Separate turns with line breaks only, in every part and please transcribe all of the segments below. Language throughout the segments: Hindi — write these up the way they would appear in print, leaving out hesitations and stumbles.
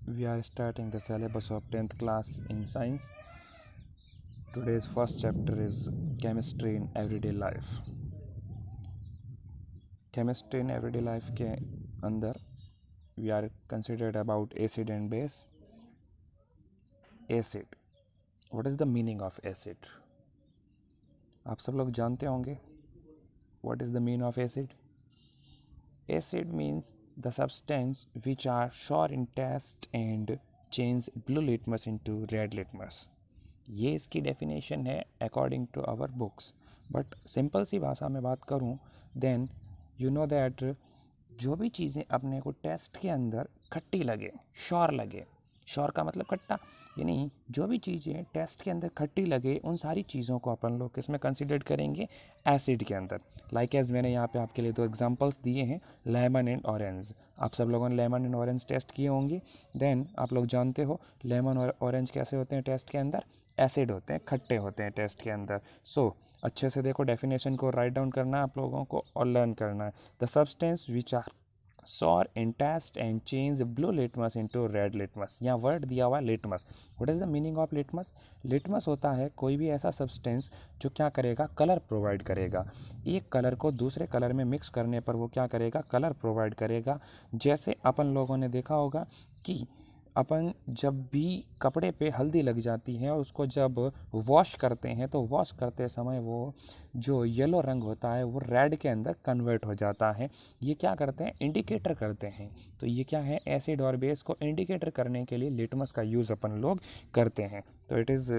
We are starting the syllabus of 10th class in science. Today's first chapter is chemistry in everyday life. Chemistry in everyday life के अंदर we are considered about acid and base. Acid. What is the meaning of acid? आप सब लोग जानते होंगे. What is the meaning of acid? Acid means the substance which are sure in taste and change blue litmus into red litmus. ये इसकी डेफिनेशन है according to our books. But simple सी भाषा में बात करूँ देन यू नो दैट जो भी चीज़ें अपने को टेस्ट के अंदर खट्टी लगे, श्योर लगे, श्योर का मतलब खट्टा, यानी जो भी चीज़ें टेस्ट के अंदर खट्टी लगे उन सारी चीज़ों को अपन लोग किस में कंसिडर करेंगे, एसिड के अंदर. लाइक एज मैंने यहाँ पे आपके लिए दो एग्जांपल्स दिए हैं, लेमन एंड ऑरेंज. आप सब लोगों ने लेमन एंड ऑरेंज टेस्ट किए होंगे. देन आप लोग जानते हो लेमन और ऑरेंज कैसे होते हैं टेस्ट के अंदर, एसिड होते हैं, खट्टे होते हैं टेस्ट के अंदर. सो अच्छे से देखो, डेफिनेशन को राइट डाउन करना है आप लोगों को और लर्न करना है. The substance which are sour in taste and change blue litmus into red litmus. यहाँ वर्ड दिया हुआ है litmus. What is the meaning of litmus? litmus होता है कोई भी ऐसा सब्सटेंस जो क्या करेगा, कलर प्रोवाइड करेगा. एक कलर को दूसरे कलर में मिक्स करने पर वो क्या करेगा, कलर प्रोवाइड करेगा. जैसे अपन लोगों ने देखा होगा कि अपन जब भी कपड़े पे हल्दी लग जाती है और उसको जब वॉश करते हैं तो वॉश करते समय वो जो येलो रंग होता है वो रेड के अंदर कन्वर्ट हो जाता है. ये क्या करते हैं, इंडिकेटर करते हैं. तो ये क्या है, एसिड और बेस को इंडिकेटर करने के लिए लिटमस का यूज़ अपन लोग करते हैं. तो it is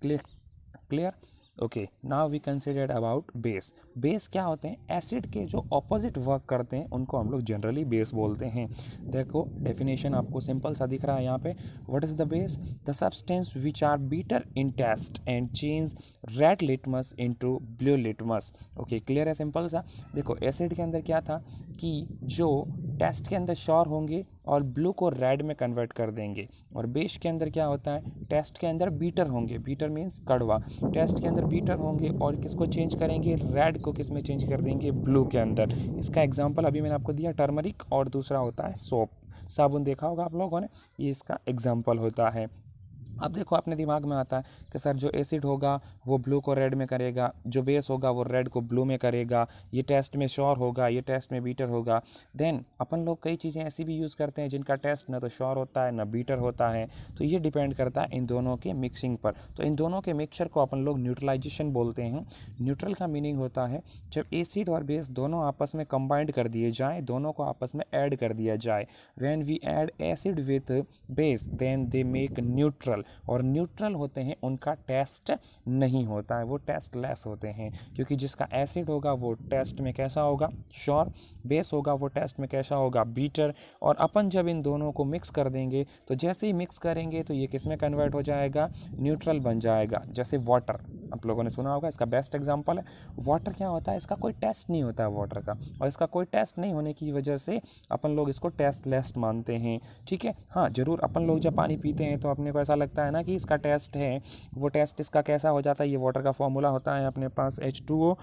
clear. Okay, now we considered about base. Base क्या होते हैं, एसिड के जो ऑपोजिट वर्क करते हैं उनको हम लोग जनरली बेस बोलते हैं. देखो डेफिनेशन आपको सिंपल सा दिख रहा है यहाँ पे. What is the base? The substance which are bitter in taste and change red litmus into blue litmus. Okay, clear है, सिंपल सा. देखो एसिड के अंदर क्या था कि जो टेस्ट के अंदर श्योर होंगे और ब्लू को रेड में कन्वर्ट कर देंगे. और बेस के अंदर क्या होता है, टेस्ट के अंदर बीटर होंगे, बीटर मीन्स कड़वा. टेस्ट के अंदर बीटर होंगे और किसको चेंज करेंगे, रेड को किस में चेंज कर देंगे, ब्लू के अंदर. इसका एग्जांपल अभी मैंने आपको दिया, टर्मरिक, और दूसरा होता है सोप, साबुन. देखा होगा आप लोगों ने, ये इसका एग्जांपल होता है. अब देखो अपने दिमाग में आता है कि सर जो एसिड होगा वो ब्लू को रेड में करेगा, जो बेस होगा वो रेड को ब्लू में करेगा, ये टेस्ट में श्योर होगा, ये टेस्ट में बीटर होगा. देन अपन लोग कई चीज़ें ऐसी भी यूज़ करते हैं जिनका टेस्ट ना तो श्योर होता है ना बीटर होता है. तो ये डिपेंड करता है इन दोनों के मिक्सिंग पर. तो इन दोनों के मिक्सचर को अपन लोग न्यूट्रलाइजेशन बोलते हैं. न्यूट्रल का मीनिंग होता है जब एसिड और बेस दोनों आपस में कंबाइंड कर दिए जाएँ, दोनों को आपस में ऐड कर दिया जाए. When we add acid with base then they make neutral. और न्यूट्रल होते हैं उनका टेस्ट नहीं होता है, वो टेस्ट लेस होते हैं. क्योंकि जिसका एसिड होगा वो टेस्ट में कैसा होगा, श्योर. बेस होगा वो टेस्ट में कैसा होगा, बीटर. और अपन जब इन दोनों को मिक्स कर देंगे तो जैसे ही मिक्स करेंगे तो ये किस में कन्वर्ट हो जाएगा, न्यूट्रल बन जाएगा. जैसे वाटर, आप लोगों ने सुना होगा, इसका बेस्ट एग्जांपल है. वाटर क्या होता है, इसका कोई टेस्ट नहीं होता है वाटर का, और इसका कोई टेस्ट नहीं होने की वजह से अपन लोग इसको टेस्ट लेस मानते हैं. ठीक है, हाँ ज़रूर, अपन लोग जब पानी पीते हैं तो अपने को ऐसा लगता है ना कि इसका टेस्ट है, वो टेस्ट इसका कैसा हो जाता है. ये वाटर का फॉर्मूला होता है अपने पास H2O.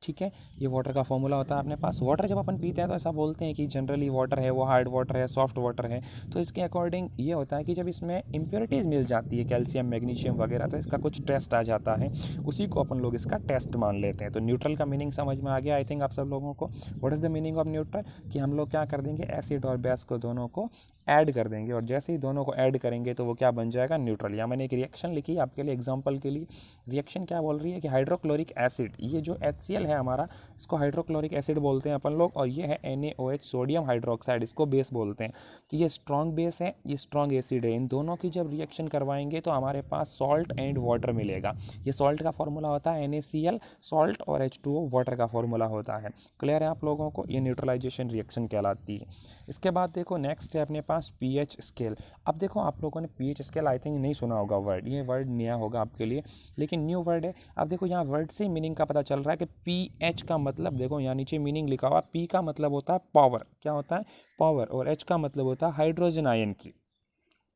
ठीक है, ये वाटर का फॉर्मूला होता है अपने पास. वाटर जब अपन पीते हैं तो ऐसा बोलते हैं कि जनरली वाटर है वो हार्ड वाटर है, सॉफ्ट वाटर है. तो इसके अकॉर्डिंग ये होता है कि जब इसमें इम्प्योरिटीज़ मिल जाती है, कैल्शियम, मैग्नीशियम वगैरह, तो इसका कुछ टेस्ट आ जाता है, उसी को अपन लोग इसका टेस्ट मान लेते हैं. तो न्यूट्रल का मीनिंग समझ में आ गया आई थिंक आप सब लोगों को. What is the meaning of neutral? कि हम लोग क्या कर देंगे, एसिड और बेस को दोनों को ऐड कर देंगे, और जैसे ही दोनों को ऐड करेंगे तो वो क्या बन जाएगा, न्यूट्रल. यहाँ मैंने एक रिएक्शन लिखी आपके लिए एग्जांपल के लिए. रिएक्शन क्या बोल रही है कि हाइड्रोक्लोरिक एसिड, ये जो HCl है हमारा, इसको हाइड्रोक्लोरिक एसिड बोलते हैं अपन लोग, और ये है NaOH, सोडियम हाइड्रोक्साइड, इसको बेस बोलते हैं. तो ये स्ट्रॉन्ग बेस है, ये स्ट्रॉन्ग एसिड है. इन दोनों की जब रिएक्शन करवाएंगे तो हमारे पास सॉल्ट एंड वाटर मिलेगा. ये सॉल्ट का फॉर्मूला होता है NaCl, सॉल्ट, और H2O वाटर का फॉर्मूला होता है. क्लियर है आप लोगों को, ये न्यूट्रलाइजेशन रिएक्शन कहलाती है. इसके बाद देखो नेक्स्ट है अपने पास pH स्केल. अब देखो आप लोगों ने pH स्केल आई थिंक नहीं सुना होगा वर्ड, ये वर्ड नया होगा आपके लिए, लेकिन न्यू वर्ड है. अब देखो यहाँ वर्ड से मीनिंग का पता चल रहा है कि pH का मतलब, देखो यहाँ नीचे मीनिंग लिखा हुआ, P का मतलब होता है पावर, क्या होता है, पावर, और H का मतलब होता है हाइड्रोजन आयन की.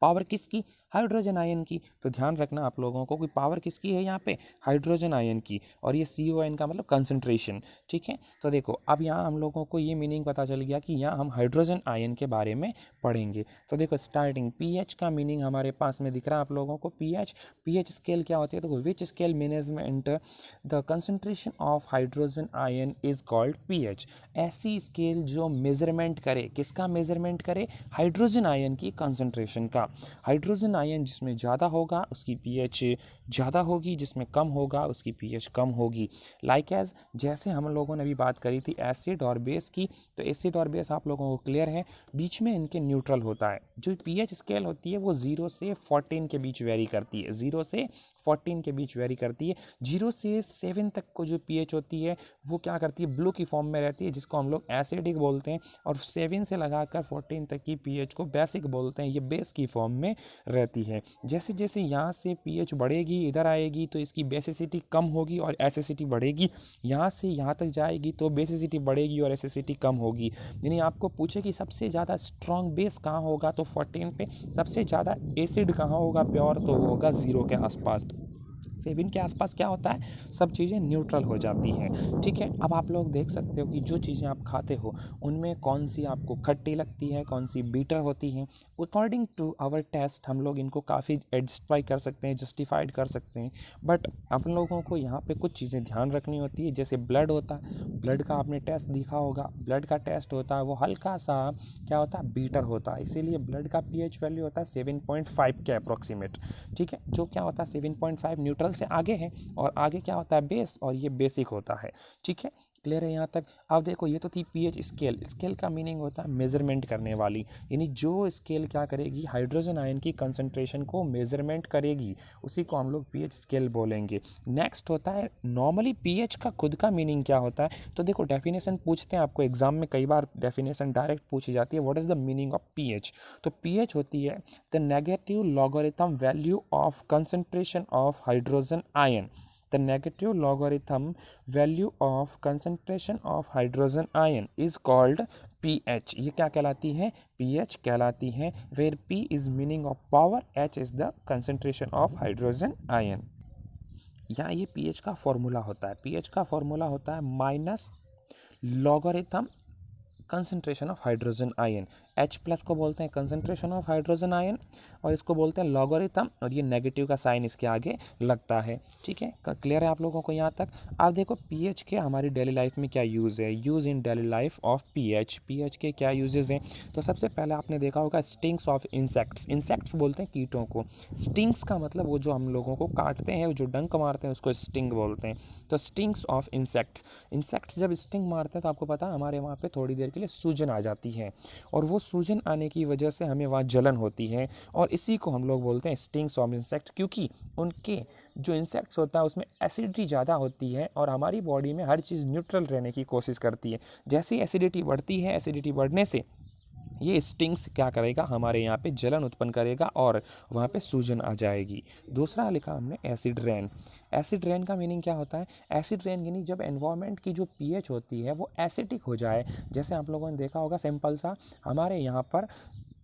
पावर किसकी? हाइड्रोजन आयन की। तो ध्यान रखना आप लोगों को कि पावर किसकी है यहाँ पे? हाइड्रोजन आयन की। और ये CON का मतलब कंसंट्रेशन। ठीक है, तो देखो अब यहाँ हम लोगों को ये मीनिंग पता चल गया कि यहाँ हम हाइड्रोजन आयन के बारे में पढ़ेंगे। तो देखो स्टार्टिंग पीएच का मीनिंग हमारे पास में दिख रहा है आप लोगों को। पीएच स्केल क्या होती है? देखो which scale management the concentration of hydrogen ion is called pH. ऐसी स्केल जो मेजरमेंट करे, किसका मेजरमेंट करे? हाइड्रोजन आयन की कंसंट्रेशन का। हाइड्रोजन आयन जिसमें ज़्यादा होगा उसकी पीएच ज़्यादा होगी, जिसमें कम होगा उसकी पीएच कम होगी। लाइक एज जैसे हम लोगों ने अभी बात करी थी एसिड और बेस की, तो एसिड और बेस आप लोगों को क्लियर है, बीच में इनके न्यूट्रल होता है। जो पीएच स्केल होती है वो 0 से 14 के बीच वेरी करती है, 0 से 14 के बीच वेरी करती है। 0 से 7 तक को जो पीएच होती है वो क्या करती है? ब्लू की फॉर्म में रहती है, जिसको हम लोग एसिडिक बोलते हैं। और 7 से लगाकर 14 तक की पीएच को बेसिक बोलते हैं, ये बेस की फॉर्म में रहती है। जैसे जैसे यहाँ से पीएच बढ़ेगी इधर आएगी तो इसकी बेसिसिटी कम होगी और एसिडिटी बढ़ेगी। यहाँ से यहाँ तक जाएगी तो बेसिसिटी बढ़ेगी और एसिडिटी कम होगी। यानी आपको पूछे कि सबसे ज़्यादा स्ट्रॉन्ग बेस कहाँ होगा, तो 14 पे। सबसे ज़्यादा एसिड कहाँ होगा प्योर, तो वो होगा 0 के आसपास। 7 के आसपास क्या होता है? सब चीज़ें न्यूट्रल हो जाती हैं। ठीक है, अब आप लोग देख सकते हो कि जो चीज़ें आप खाते हो उनमें कौन सी आपको खट्टी लगती है, कौन सी बीटर होती हैं। अकॉर्डिंग टू आवर टेस्ट हम लोग इनको काफ़ी जस्टिफाई कर सकते हैं, जस्टिफाइड कर सकते हैं। बट अपन लोगों को यहाँ पे कुछ चीज़ें ध्यान रखनी होती है। जैसे ब्लड होता है, ब्लड का आपने टेस्ट देखा होगा, ब्लड का टेस्ट होता है वो हल्का सा क्या होता है? बीटर होता है। इसीलिए ब्लड का पीएच वैल्यू होता है 7.5 के अप्रोक्सीमेट। ठीक है, जो क्या होता है 7.5 न्यूट्रल से आगे है, और आगे क्या होता है? बेस, और ये बेसिक होता है। ठीक है, क्लियर है यहाँ तक? अब देखो ये तो थी पीएच स्केल। स्केल का मीनिंग होता है मेजरमेंट करने वाली, यानी जो स्केल क्या करेगी? हाइड्रोजन आयन की कंसंट्रेशन को मेजरमेंट करेगी, उसी को हम लोग पीएच स्केल बोलेंगे। नेक्स्ट होता है नॉर्मली पीएच का खुद का मीनिंग क्या होता है? तो देखो डेफिनेशन पूछते हैं आपको एग्जाम में, कई बार डेफिनेशन डायरेक्ट पूछी जाती है, what is the meaning of pH? तो पीएच होती है the negative logarithm value of concentration of hydrogen ion. The negative logarithm value of concentration of hydrogen ion is called pH। ये क्या कहलाती है? pH कहलाती है। Where P is meaning of power, H is the concentration of hydrogen ion। यहाँ ये pH का फॉर्मूला होता है। pH का फॉर्मूला होता है minus logarithm concentration of hydrogen ion. H plus को बोलते हैं कंसंट्रेशन ऑफ हाइड्रोजन आयन, और इसको बोलते हैं लॉगरिथम, और ये नेगेटिव का साइन इसके आगे लगता है। ठीक है, क्लियर है आप लोगों को यहाँ तक? अब देखो पीएच के हमारी डेली लाइफ में क्या यूज़ है, use in daily life of pH. PH के क्या यूजेस हैं? तो सबसे पहले आपने देखा होगा स्टिंग्स ऑफ इंसेक्ट्स। इंसेक्ट्स बोलते हैं कीटों को। स्टिंग्स का मतलब वो जो हम लोगों को काटते हैं, जो डंक मारते हैं, उसको स्टिंग बोलते हैं। तो स्टिंग्स ऑफ इंसेक्ट्स। इंसेक्ट्स जब स्टिंग मारते हैं तो आपको पता है हमारे वहाँ पे थोड़ी देर के लिए सूजन आ जाती है, और वो सूजन आने की वजह से हमें वहाँ जलन होती है, और इसी को हम लोग बोलते हैं स्टिंग्स ऑफ इंसेक्ट। क्योंकि उनके जो इंसेक्ट्स होता है उसमें एसिडिटी ज़्यादा होती है, और हमारी बॉडी में हर चीज़ न्यूट्रल रहने की कोशिश करती है। जैसे ही एसिडिटी बढ़ती है, एसिडिटी बढ़ने से ये स्टिंग्स क्या करेगा? हमारे यहाँ पे जलन उत्पन्न करेगा और वहाँ पे सूजन आ जाएगी। दूसरा लिखा हमने एसिड रेन। एसिड रेन का मीनिंग क्या होता है? एसिड रेन यानी जब एनवायरनमेंट की जो पीएच होती है वो एसिडिक हो जाए। जैसे आप लोगों ने देखा होगा सिंपल सा, हमारे यहाँ पर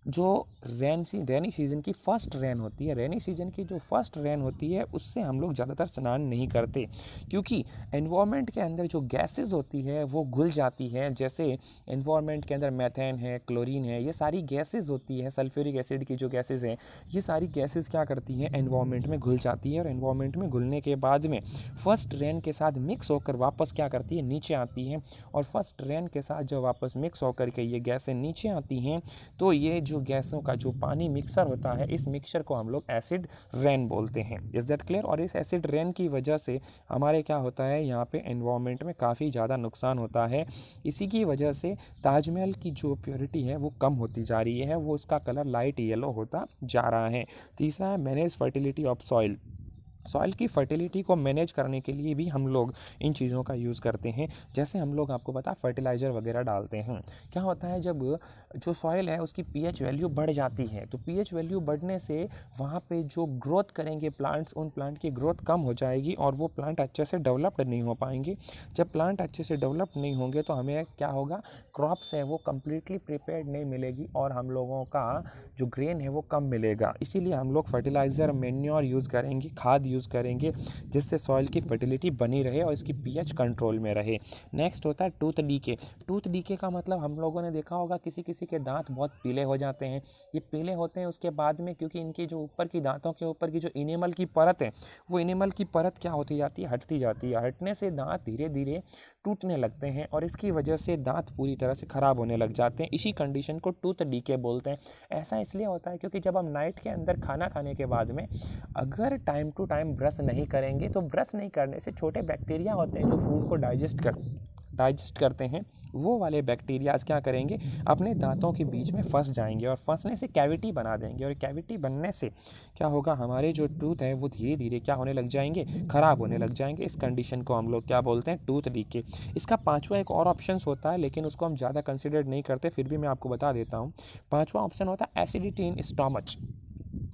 जो रेनी सीजन की फर्स्ट रेन होती है, रेनी सीजन की जो फर्स्ट रेन होती है उससे हम लोग ज़्यादातर स्नान नहीं करते, क्योंकि एनवायरनमेंट के अंदर जो गैसेस होती है वो घुल जाती है। जैसे एनवायरनमेंट के अंदर मेथेन है, क्लोरीन है, ये सारी गैसेस होती है। सल्फ्यूरिक एसिड की जो गैसेस हैं, ये सारी गैसेस क्या करती हैं? एनवायरनमेंट में घुल जाती है, और एनवायरनमेंट में घुलने के बाद में फर्स्ट रेन के साथ मिक्स होकर वापस क्या करती है? नीचे आती हैं। और फर्स्ट रेन के साथ जब वापस मिक्स होकर के ये गैसें नीचे आती हैं, तो ये जो गैसों का जो पानी मिक्सर होता है, इस मिक्सचर को हम लोग एसिड रेन बोलते हैं। Is that clear? और इस एसिड रेन की वजह से हमारे क्या होता है, यहाँ पे एनवायरनमेंट में काफ़ी ज़्यादा नुकसान होता है। इसी की वजह से ताजमहल की जो प्योरिटी है वो कम होती जा रही है, वो उसका कलर लाइट येलो होता जा रहा है। तीसरा है manage fertility of soil. Soil की फर्टिलिटी को मैनेज करने के लिए भी हम लोग इन चीज़ों का यूज़ करते हैं। जैसे हम लोग आपको पता फर्टिलाइज़र वगैरह डालते हैं। क्या होता है जब जो सॉइल है उसकी पीएच वैल्यू बढ़ जाती है, तो पीएच वैल्यू बढ़ने से वहाँ पे जो ग्रोथ करेंगे प्लांट्स, उन प्लांट की ग्रोथ कम हो जाएगी और वो प्लांट अच्छे से डेवलप्ड नहीं हो पाएंगे। जब प्लांट अच्छे से डेवलप नहीं होंगे तो हमें क्या होगा, क्रॉप्स है वो कम्प्लीटली प्रिपेयर्ड नहीं मिलेगी और हम लोगों का जो ग्रेन है वो कम मिलेगा। इसीलिए हम लोग फर्टिलाइज़र, मैन्योर यूज़ करेंगे, खाद यूज़ करेंगे, जिससे सॉइल की फर्टिलिटी बनी रहे और इसकी पीएच कंट्रोल में रहे। नेक्स्ट होता है टूथ डीके। टूथ डीके का मतलब हम लोगों ने देखा होगा किसी किसी के दांत बहुत पीले हो जाते हैं। ये पीले होते हैं उसके बाद में, क्योंकि इनकी जो ऊपर की दांतों के ऊपर की जो इनेमल की परत है, वो इनेमल की परत क्या होती जाती है, हटती जाती है। हटने से दांत धीरे धीरे टूटने लगते हैं और इसकी वजह से दांत पूरी तरह से ख़राब होने लग जाते हैं। इसी कंडीशन को टूथ डीके बोलते हैं। ऐसा इसलिए होता है क्योंकि जब हम नाइट के अंदर खाना खाने के बाद में अगर टाइम टू टाइम ब्रश नहीं करेंगे, तो ब्रश नहीं करने से छोटे बैक्टीरिया होते हैं जो फूड को डाइजेस्ट करते हैं, वो वाले बैक्टीरियाज क्या करेंगे, अपने दांतों के बीच में फंस जाएंगे और फंसने से कैविटी बना देंगे और कैविटी बनने से क्या होगा, हमारे जो टूथ है वो धीरे धीरे क्या होने लग जाएंगे, ख़राब होने लग जाएंगे। इस कंडीशन को हम लोग क्या बोलते हैं, टूथ डीके। इसका पांचवा एक और ऑप्शन होता है, लेकिन उसको हम ज़्यादा कंसिडर नहीं करते, फिर भी मैं आपको बता देता हूँ। पांचवा ऑप्शन होता है एसिडिटी इन स्टमच।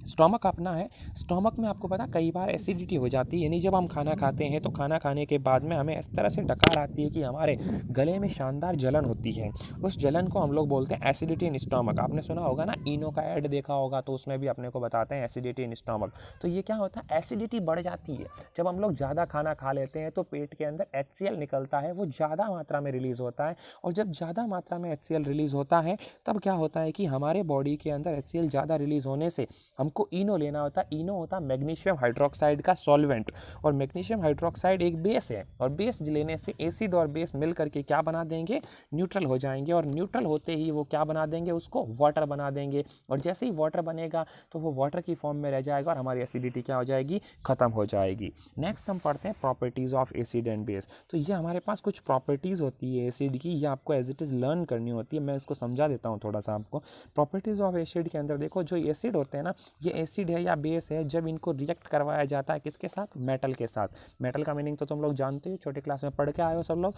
स्टमक अपना है, स्टमक में आपको पता कई बार एसिडिटी हो जाती है, यानी जब हम खाना खाते हैं तो खाना खाने के बाद में हमें इस तरह से डकार आती है कि हमारे गले में शानदार जलन होती है। उस जलन को हम लोग बोलते हैं एसिडिटी इन स्टमक। आपने सुना होगा ना, इनो का ऐड देखा होगा, तो उसमें भी अपने को बताते हैं एसिडिटी इन स्टमक। तो ये क्या होता है, एसिडिटी बढ़ जाती है जब हम लोग ज़्यादा खाना खा लेते हैं, तो पेट के अंदर HCl निकलता है, वो ज़्यादा मात्रा में रिलीज़ होता है। और जब ज़्यादा मात्रा में HCl रिलीज़ होता है, तब क्या होता है कि हमारे बॉडी के अंदर HCl ज़्यादा रिलीज़ होने से हमको इनो लेना होता है। इनो होता है मैग्नीशियम हाइड्रोक्साइड का सॉल्वेंट, और मैग्नीशियम हाइड्रोक्साइड एक बेस है, और बेस लेने से एसिड और बेस मिल करके क्या बना देंगे, न्यूट्रल हो जाएंगे, और न्यूट्रल होते ही वो क्या बना देंगे, उसको वाटर बना देंगे। और जैसे ही वाटर बनेगा तो वो वाटर की फॉर्म में रह जाएगा और हमारी एसिडिटी क्या हो जाएगी, खत्म हो जाएगी। नेक्स्ट हम पढ़ते हैं properties of acid and base. तो ये हमारे पास कुछ प्रॉपर्टीज़ होती है एसिड की, ये आपको एज इट इज़ लर्न करनी होती है। मैं इसको समझा देता हूँ थोड़ा सा आपको। प्रॉपर्टीज़ ऑफ एसिड के अंदर देखो, जो एसिड होते हैं ना, ये एसिड है या बेस है, जब इनको रिएक्ट करवाया जाता है किसके साथ, मेटल के साथ। मेटल का मीनिंग तो तुम लोग जानते हो, छोटे क्लास में पढ़ के आए हो सब लोग।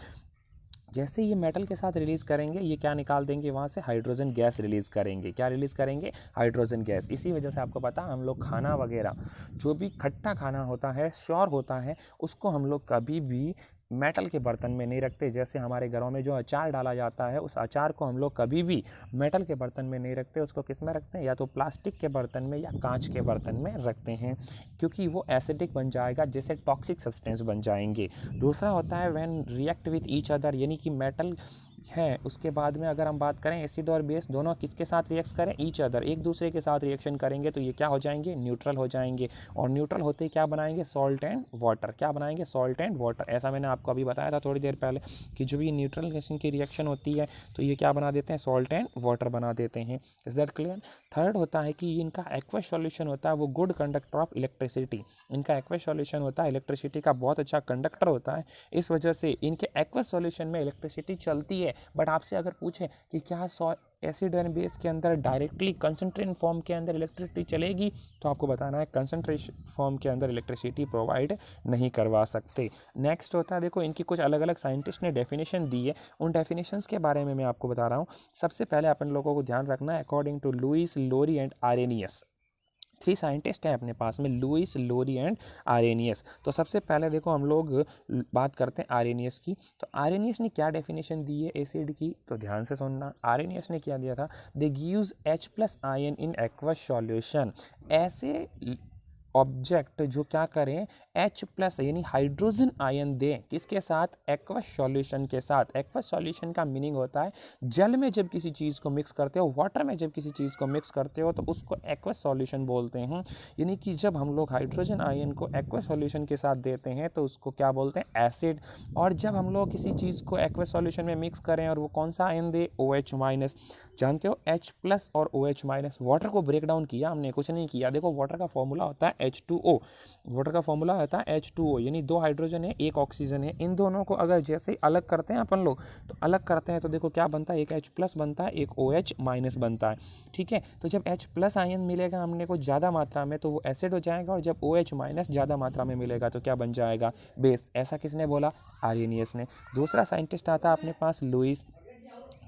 जैसे ये मेटल के साथ रिलीज़ करेंगे, ये क्या निकाल देंगे वहाँ से, हाइड्रोजन गैस रिलीज़ करेंगे। क्या रिलीज़ करेंगे, हाइड्रोजन गैस। इसी वजह से आपको पता, हम लोग खाना वगैरह जो भी खट्टा खाना होता है, श्योर होता है, उसको हम लोग कभी भी मेटल के बर्तन में नहीं रखते। जैसे हमारे घरों में जो अचार डाला जाता है, उस अचार को हम लोग कभी भी मेटल के बर्तन में नहीं रखते, उसको किस में रखते हैं, या तो प्लास्टिक के बर्तन में या कांच के बर्तन में रखते हैं, क्योंकि वो एसिडिक बन जाएगा, जैसे टॉक्सिक सब्सटेंस बन जाएंगे। दूसरा होता है when react with each other, यानी कि मेटल है, उसके बाद में अगर हम बात करें एसिड और बेस दोनों किसके साथ रिएक्ट करें, ईच अदर, एक दूसरे के साथ रिएक्शन करेंगे, तो ये क्या हो जाएंगे, न्यूट्रल हो जाएंगे। और न्यूट्रल होते ही क्या बनाएंगे, सॉल्ट एंड वाटर। क्या बनाएंगे, सॉल्ट एंड वाटर। ऐसा मैंने आपको अभी बताया था थोड़ी देर पहले कि जो भी न्यूट्रलाइजेशन की रिएक्शन होती है, तो ये क्या बना देते हैं, सॉल्ट एंड वाटर बना देते हैं। Is that clear. थर्ड होता है कि इनका एक्वस सॉल्यूशन होता है वो गुड कंडक्टर ऑफ इलेक्ट्रिसिटी। इनका एक्वस सॉल्यूशन होता है इलेक्ट्रिसिटी का बहुत अच्छा कंडक्टर होता है, इस वजह से इनके एक्वस सॉल्यूशन में इलेक्ट्रिसिटी चलती है। बट आपसे अगर पूछें कि क्या एसिड एंड बेस के अंदर डायरेक्टली कंसंट्रेट फॉर्म के अंदर इलेक्ट्रिसिटी चलेगी, तो आपको बताना है कंसंट्रेशन फॉर्म के अंदर इलेक्ट्रिसिटी प्रोवाइड नहीं करवा सकते। नेक्स्ट होता है, देखो इनकी कुछ अलग अलग साइंटिस्ट ने डेफिनेशन दी है, उन डेफिनेशंस के बारे में मैं आपको बता रहा हूँ। सबसे पहले अपन लोगों को ध्यान रखना है, according to Lewis, Lowry and Arrhenius. 3 scientist हैं अपने पास में, लुईस, लोरी एंड आरेनियस। तो सबसे पहले देखो हम लोग बात करते हैं आरेनियस की। तो आरेनियस ने क्या डेफिनेशन दी है एसिड की, तो ध्यान से सुनना। आरेनियस ने क्या दिया था, they gives H+ ion in aqueous solution. ऐसे ऑब्जेक्ट जो क्या करें, H+ यानी हाइड्रोजन आयन दें, किसके साथ, एक्वस सॉल्यूशन के साथ। एक्वस सॉल्यूशन का मीनिंग होता है जल में जब किसी चीज़ को मिक्स करते हो, वाटर में जब किसी चीज़ को मिक्स करते हो, तो उसको एक्वस सॉल्यूशन बोलते हैं। यानी कि जब हम लोग हाइड्रोजन आयन को एक्वस सॉल्यूशन के साथ देते हैं तो उसको क्या बोलते हैं, एसिड। और जब हम लोग किसी चीज़ को एक्वस सॉल्यूशन में मिक्स करें और वो कौन सा आयन दे, OH-। जानते हो H+ और OH-। वाटर को ब्रेक डाउन किया हमने, कुछ नहीं किया। देखो वाटर का फॉर्मूला होता है H2O, वाटर का फॉर्मूला होता है H2O, यानी 2 हाइड्रोजन है, 1 ऑक्सीजन है। इन दोनों को अगर जैसे ही अलग करते हैं अपन लोग, तो अलग करते हैं तो देखो क्या बनता है, एक H+ बनता है, एक OH- बनता है। ठीक है, तो जब H+ आयन मिलेगा हमने को ज़्यादा मात्रा में तो वो एसिड हो जाएगा, और जब OH- ज़्यादा मात्रा में मिलेगा तो क्या बन जाएगा, बेस। ऐसा किसने बोला, आर्यनियस ने। दूसरा साइंटिस्ट आता है अपने पास लुईस।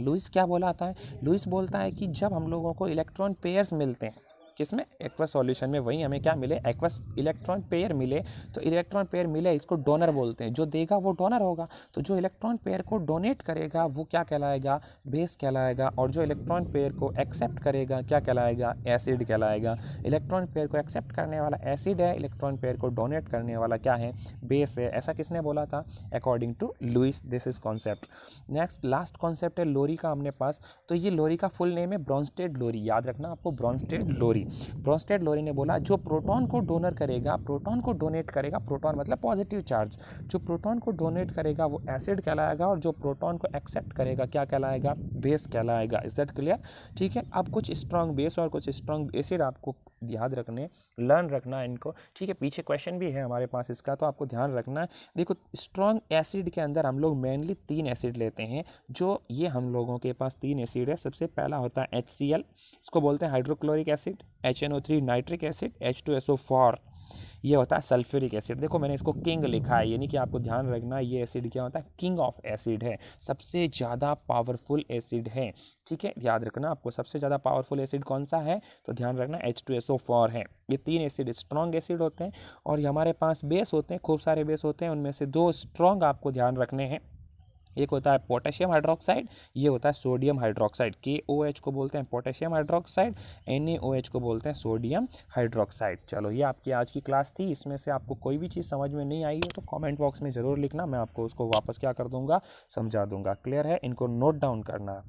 लुईस क्या बोला आता है, लुईस बोलता है कि जब हम लोगों को इलेक्ट्रॉन पेयर्स मिलते हैं, किसमें, एक्वस सॉल्यूशन में, वही हमें क्या मिले, एक्वस इलेक्ट्रॉन पेयर मिले, तो इलेक्ट्रॉन पेयर मिले इसको डोनर बोलते हैं, जो देगा वो डोनर होगा। तो जो इलेक्ट्रॉन पेयर को डोनेट करेगा वो क्या कहलाएगा, बेस कहलाएगा, और जो इलेक्ट्रॉन पेयर को एक्सेप्ट करेगा क्या कहलाएगा, एसिड कहलाएगा। इलेक्ट्रॉन पेयर को एक्सेप्ट करने वाला एसिड है, इलेक्ट्रॉन पेयर को डोनेट करने वाला क्या है, बेस है। ऐसा किसने बोला था, according to Lewis, this is concept. Next last concept है लोरी का अपने पास। तो ये लोरी का फुल नेम है ब्रॉन्स्टेड लोरी, याद रखना आपको, ब्रॉन्स्टेड लोरी। ब्रॉन्स्टेड लोरी ने बोला जो प्रोटॉन को डोनर करेगा, प्रोटॉन को डोनेट करेगा, प्रोटॉन मतलब पॉजिटिव चार्ज, जो प्रोटॉन को डोनेट करेगा वो एसिड कहलाएगा, और जो प्रोटॉन को एक्सेप्ट करेगा क्या कहलाएगा, बेस कहलाएगा। Is that clear. ठीक है, अब कुछ स्ट्रॉन्ग बेस और कुछ स्ट्रॉन्ग एसिड आपको याद रखने, लर्न रखना इनको। ठीक है, पीछे क्वेश्चन भी है हमारे पास इसका, तो आपको ध्यान रखना है। देखो स्ट्रॉन्ग एसिड के अंदर हम लोग मेनली 3 एसिड लेते हैं, जो ये हम लोगों के पास 3 एसिड है। सबसे पहला होता है HCl, इसको बोलते हैं hydrochloric acid, HNO3 nitric acid, H2SO4 ये होता है सल्फ्यूरिक एसिड। देखो मैंने इसको किंग लिखा है, यानी कि आपको ध्यान रखना ये एसिड क्या होता है, किंग ऑफ एसिड है, सबसे ज़्यादा पावरफुल एसिड है। ठीक है, याद रखना आपको सबसे ज़्यादा पावरफुल एसिड कौन सा है, तो ध्यान रखना H2SO4 है। ये 3 एसिड स्ट्रॉन्ग एसिड होते हैं, और ये हमारे पास बेस होते हैं, खूब सारे बेस होते हैं, उनमें से 2 स्ट्रॉन्ग आपको ध्यान रखने हैं। एक होता है पोटेशियम हाइड्रोक्साइड, ये होता है सोडियम हाइड्रोक्साइड। KOH को बोलते हैं पोटेशियम हाइड्रोक्साइड, NaOH को बोलते हैं सोडियम हाइड्रोक्साइड। चलो ये आपकी आज की क्लास थी, इसमें से आपको कोई भी चीज़ समझ में नहीं आई हो तो कमेंट बॉक्स में ज़रूर लिखना, मैं आपको उसको वापस क्या कर दूंगा, समझा दूंगा। क्लियर है, इनको नोट डाउन करना।